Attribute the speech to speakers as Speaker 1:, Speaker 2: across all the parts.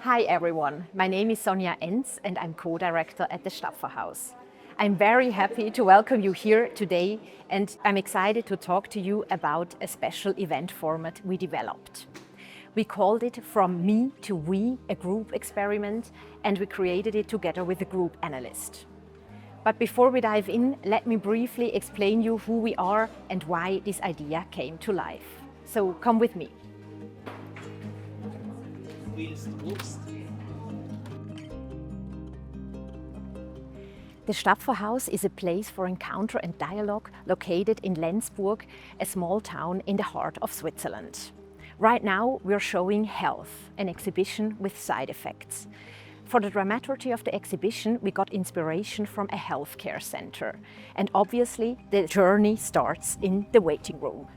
Speaker 1: Hi everyone, my name is Sonja and I'm co-director at the Stapferhaus. I'm very happy to welcome you here today and I'm excited to talk to you about a special event format we developed. We called it From Me to We, a group experiment, and we created it together with a group analyst. But before we dive in, let me briefly explain you who we are and why this idea came to life. So come with me. The Stapferhaus is a place for encounter and dialogue located in Lenzburg, a small town in the heart of Switzerland. Right now we're showing Health, an exhibition with side effects. For the dramaturgy of the exhibition, we got inspiration from a healthcare center. And obviously the journey starts in the waiting room.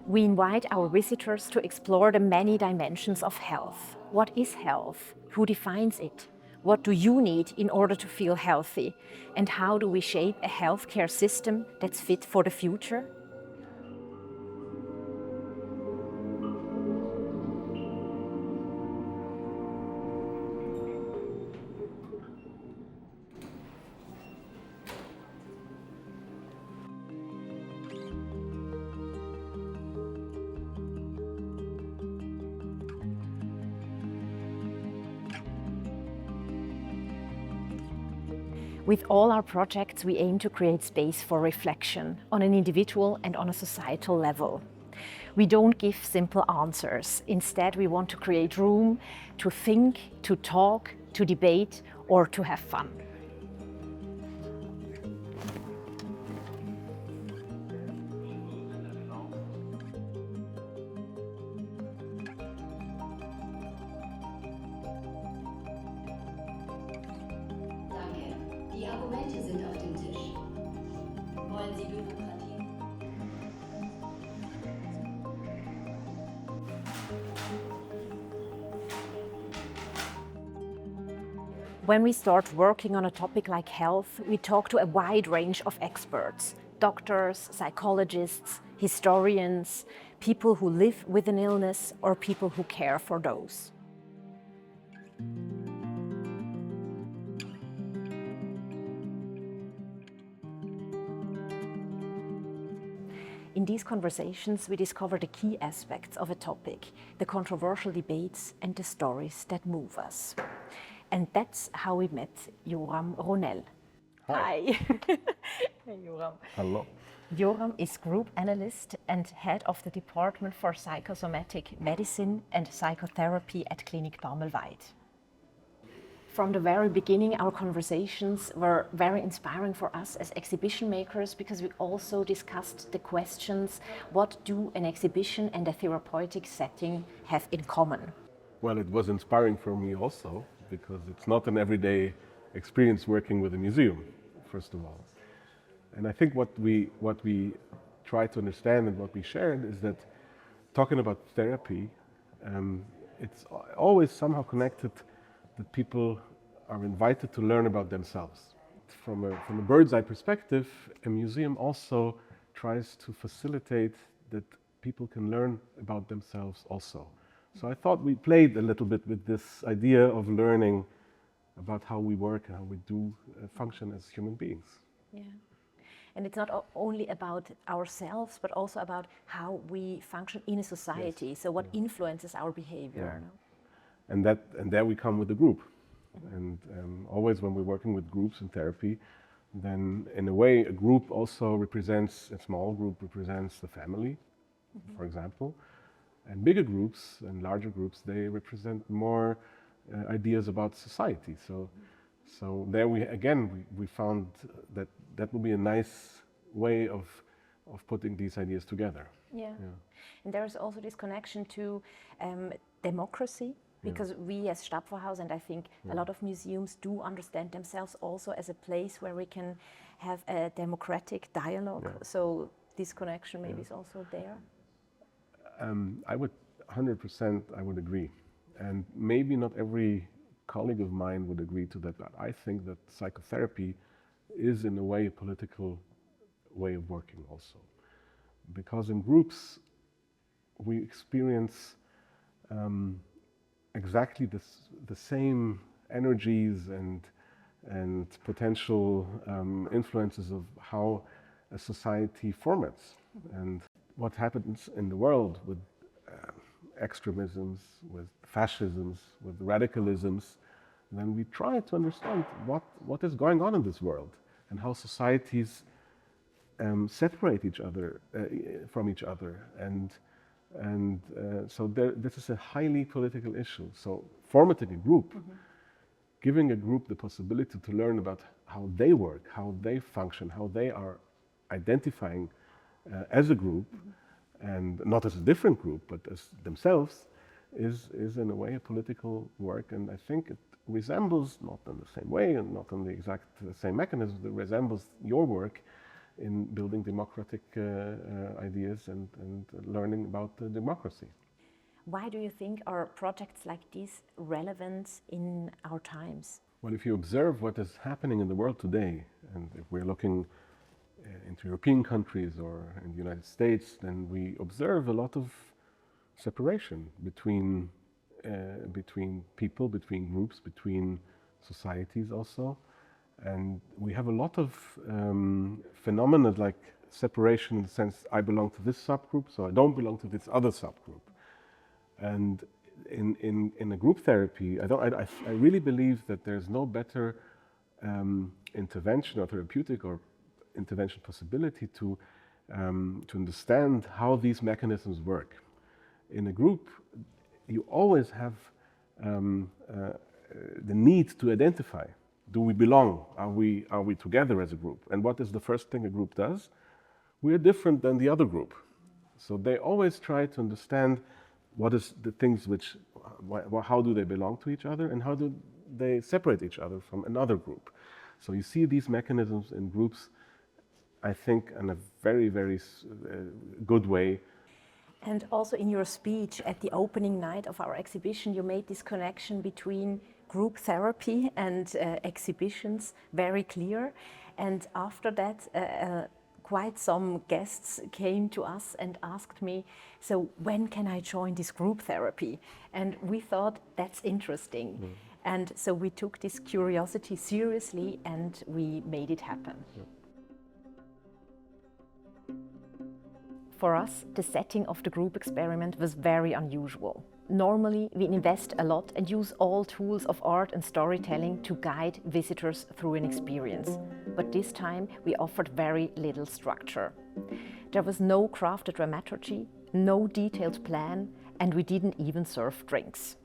Speaker 1: We invite our visitors to explore the many dimensions of health. What is health? Who defines it? What do you need in order to feel healthy? And how do we shape a healthcare system that's fit for the future? With all our projects, we aim to create space for reflection on an individual and on a societal level. We don't give simple answers. Instead, we want to create room to think, to talk, to debate, or to have fun.
Speaker 2: Danke. Die Argumente sind auf dem Tisch. Wollen Sie Bürokratie?
Speaker 1: When we start working on a topic like health, we talk to a wide range of experts: doctors, psychologists, historians, people who live with an illness, or people who care for those. In these conversations, we discover the key aspects of a topic, the controversial debates and the stories that move us. And that's how we met Joram Ronel.
Speaker 3: Hi.
Speaker 1: Hey, Joram.
Speaker 3: Hello.
Speaker 1: Joram is group analyst and head of the Department for Psychosomatic Medicine and Psychotherapy at Klinik Baumelweid. From the very beginning, our conversations were very inspiring for us as exhibition makers because we also discussed the questions: what do an exhibition and a therapeutic setting have in common?
Speaker 3: Well, it was inspiring for me also because it's not an everyday experience working with a museum, first of all. And I think what we try to understand and what we shared is that talking about therapy, it's always somehow connected that people are invited to learn about themselves. From a bird's eye perspective, a museum also tries to facilitate that people can learn about themselves also. So I thought we played a little bit with this idea of learning about how we work and how we do function as human beings.
Speaker 1: Yeah. And it's not only about ourselves, but also about how we function in a society.
Speaker 3: Yes.
Speaker 1: So what influences our behavior?
Speaker 3: Yeah.
Speaker 1: No?
Speaker 3: And there we come with the group. And always when we're working with groups in therapy, then in a way a group also represents, a small group represents the family, for example. And bigger groups and larger groups, they represent more ideas about society. So there we found that would be a nice way of putting these ideas together.
Speaker 1: Yeah. And there is also this connection to democracy, because we as Stapferhaus, and I think a lot of museums do understand themselves also as a place where we can have a democratic dialogue. So this connection maybe is also there.
Speaker 3: I would 100% I would agree. And maybe not every colleague of mine would agree to that. I think that psychotherapy is in a way a political way of working also. Because in groups we experience exactly the same energies and potential influences of how a society formats. And what happens in the world with extremisms, with fascisms, with radicalisms, then we try to understand what is going on in this world and how societies separate each other from each other. So this is a highly political issue. So formating a group, giving a group the possibility to learn about how they work, how they function, how they are identifying as a group, and not as a different group, but as themselves, is in a way a political work. And I think it resembles, not in the same way and not on the exact same mechanism, it resembles your work in building democratic ideas and learning about democracy.
Speaker 1: Why do you think are projects like this relevant in our times?
Speaker 3: Well, if you observe what is happening in the world today, and if we're looking into European countries or in the United States, then we observe a lot of separation between people, between groups, between societies also. And we have a lot of phenomena like separation in the sense I belong to this subgroup, so I don't belong to this other subgroup. And in a group therapy, I really believe that there's no better intervention or therapeutic or intervention possibility to understand how these mechanisms work. In a group, you always have the need to identify. Do we belong? Are we together as a group? And what is the first thing a group does? We are different than the other group. So they always try to understand what is the things which, how do they belong to each other and how do they separate each other from another group. So you see these mechanisms in groups, I think, in a very, very good way.
Speaker 1: And also in your speech at the opening night of our exhibition, you made this connection between group therapy and exhibitions very clear. And after that, quite some guests came to us and asked me, so when can I join this group therapy? And we thought that's interesting. And so we took this curiosity seriously and we made it happen. For us, the setting of the group experiment was very unusual. Normally, we invest a lot and use all tools of art and storytelling to guide visitors through an experience. But this time, we offered very little structure. There was no crafted dramaturgy, no detailed plan, and we didn't even serve drinks.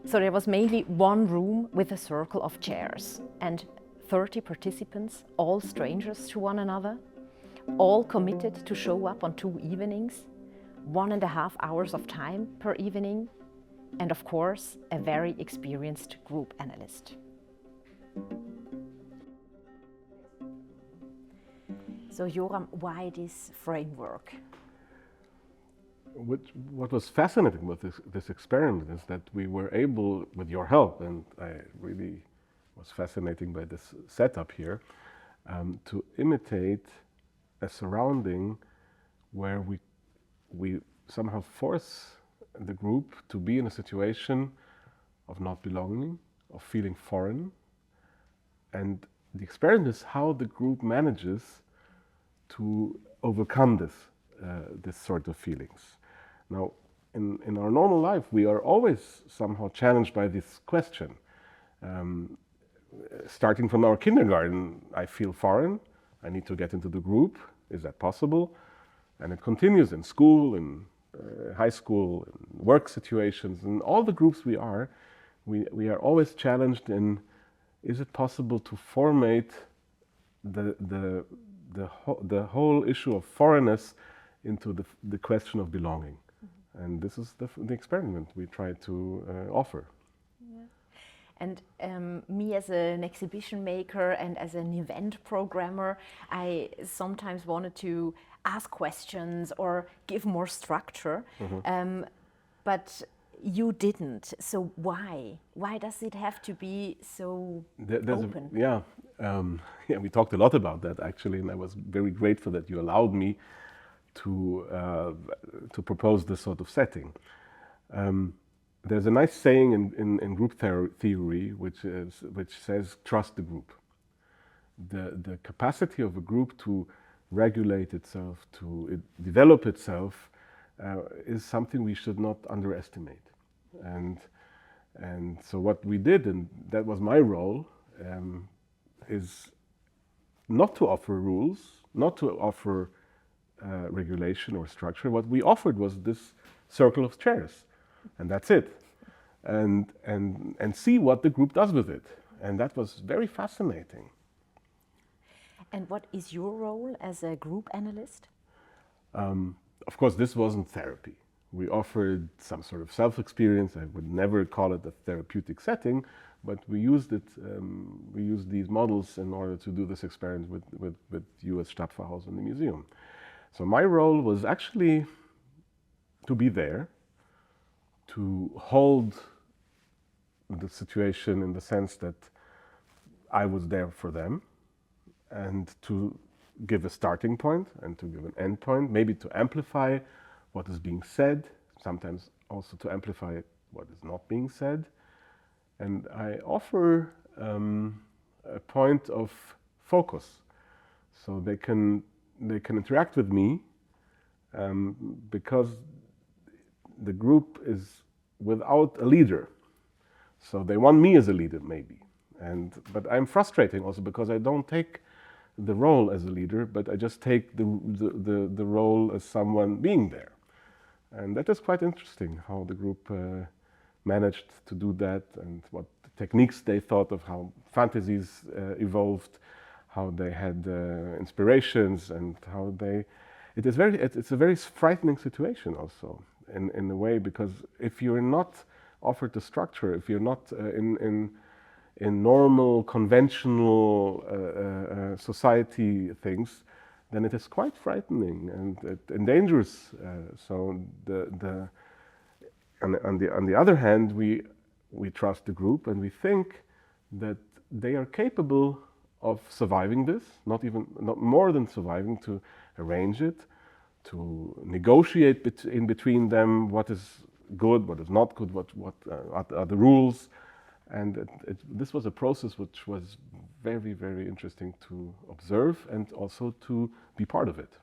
Speaker 1: So there was mainly one room with a circle of chairs and 30 participants, all strangers to one another, all committed to show up on 2 evenings, 1.5 hours of time per evening, and of course, a very experienced group analyst. So Joram, why this framework?
Speaker 3: What was fascinating with this experiment is that we were able, with your help, and I really was fascinated by this setup here, to imitate a surrounding where we somehow force the group to be in a situation of not belonging, of feeling foreign. And the experiment is how the group manages to overcome this sort of feelings. Now, in our normal life, we are always somehow challenged by this question. Starting from our kindergarten, I feel foreign, I need to get into the group, is that possible? And it continues in school, in high school, in work situations, in all the groups we are always challenged in, is it possible to formate the whole issue of foreignness into the question of belonging? And this is the experiment we try to offer.
Speaker 1: And me as an exhibition maker and as an event programmer, I sometimes wanted to ask questions or give more structure. But you didn't. So why? Why does it have to be so open?
Speaker 3: Yeah, we talked a lot about that actually, and I was very grateful that you allowed me to propose this sort of setting. There's a nice saying in group theory which says trust the group. The capacity of a group to regulate itself, to develop itself, is something we should not underestimate. And so what we did, and that was my role, is not to offer rules, not to offer regulation or structure. What we offered was this circle of chairs, and that's it. And see what the group does with it. And that was very fascinating.
Speaker 1: And what is your role as a group analyst?
Speaker 3: Of course, this wasn't therapy. We offered some sort of self-experience. I would never call it a therapeutic setting, but we used it. We used these models in order to do this experiment with you at Stapferhaus in the museum. So my role was actually to be there, to hold the situation in the sense that I was there for them, and to give a starting point and to give an end point, maybe to amplify what is being said, sometimes also to amplify what is not being said. And I offer a point of focus, so they can interact with me, because the group is without a leader. So they want me as a leader, maybe. But I'm frustrating also because I don't take the role as a leader, but I just take the role as someone being there. And that is quite interesting, how the group managed to do that, and what techniques they thought of, how fantasies evolved, how they had inspirations, and how they... It's a very frightening situation also, in a way, because if you're not offered the structure, if you're not in normal, conventional society things, then it is quite frightening and dangerous. So on the other hand, we trust the group, and we think that they are capable of surviving this, not more than surviving, to arrange it, to negotiate in between them what is good, what is not good, what are the rules. And this was a process which was very, very interesting to observe and also to be part of it.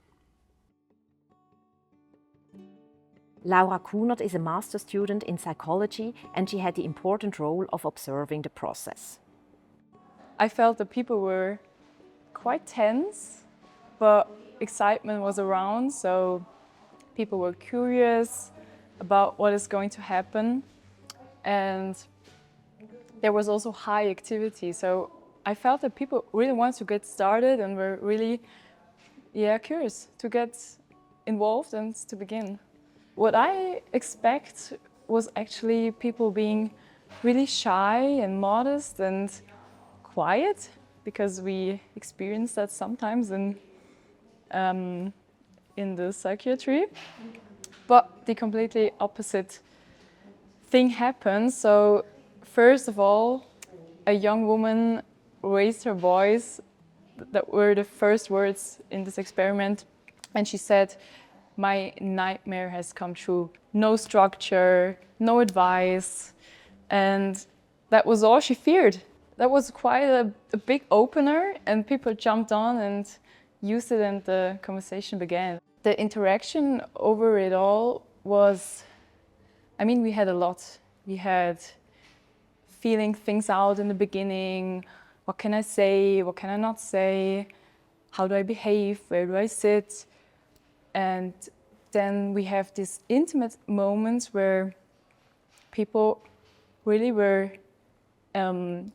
Speaker 1: Laura Kunert is a master student in psychology, and she had the important role of observing the process.
Speaker 4: I felt that people were quite tense, but excitement was around, so people were curious about what is going to happen. And there was also high activity, so I felt that people really wanted to get started and were really curious to get involved and to begin. What I expect was actually people being really shy and modest and quiet, because we experience that sometimes in the psychiatry. But the completely opposite thing happened. So first of all, a young woman raised her voice. That were the first words in this experiment. And she said, "My nightmare has come true. No structure, no advice." And that was all she feared. That was quite a big opener, and people jumped on and used it, and the conversation began. The interaction over it all was, we had a lot. We had feeling things out in the beginning. What can I say? What can I not say? How do I behave? Where do I sit? And then we have these intimate moments where people really were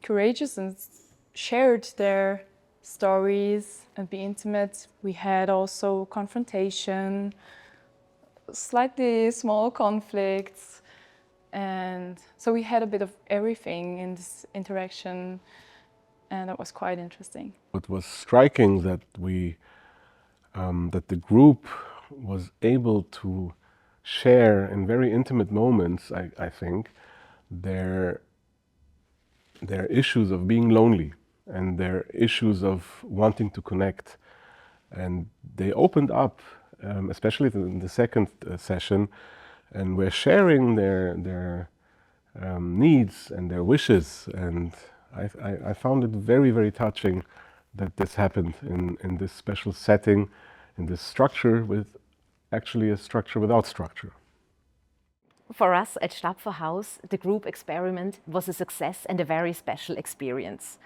Speaker 4: courageous and shared their stories and be intimate. We had also confrontation, slightly small conflicts, and so we had a bit of everything in this interaction, and that was quite interesting.
Speaker 3: It was striking that that the group was able to share in very intimate moments, I think, their issues of being lonely and their issues of wanting to connect. And they opened up, especially in the second session, and were sharing their needs and their wishes. And I found it very, very touching that this happened in this special setting, in this structure with actually a structure without structure.
Speaker 1: For us at Stapferhaus, the group experiment was a success and a very special experience.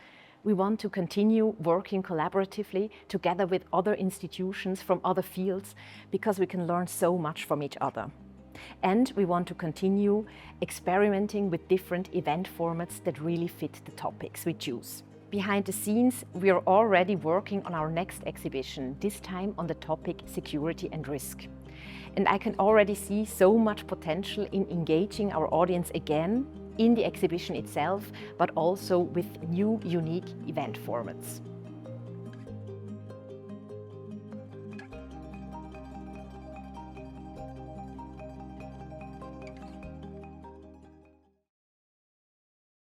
Speaker 1: We want to continue working collaboratively together with other institutions from other fields because we can learn so much from each other. And we want to continue experimenting with different event formats that really fit the topics we choose. Behind the scenes, we are already working on our next exhibition, this time on the topic security and risk. And I can already see so much potential in engaging our audience again in the exhibition itself, but also with new, unique event formats.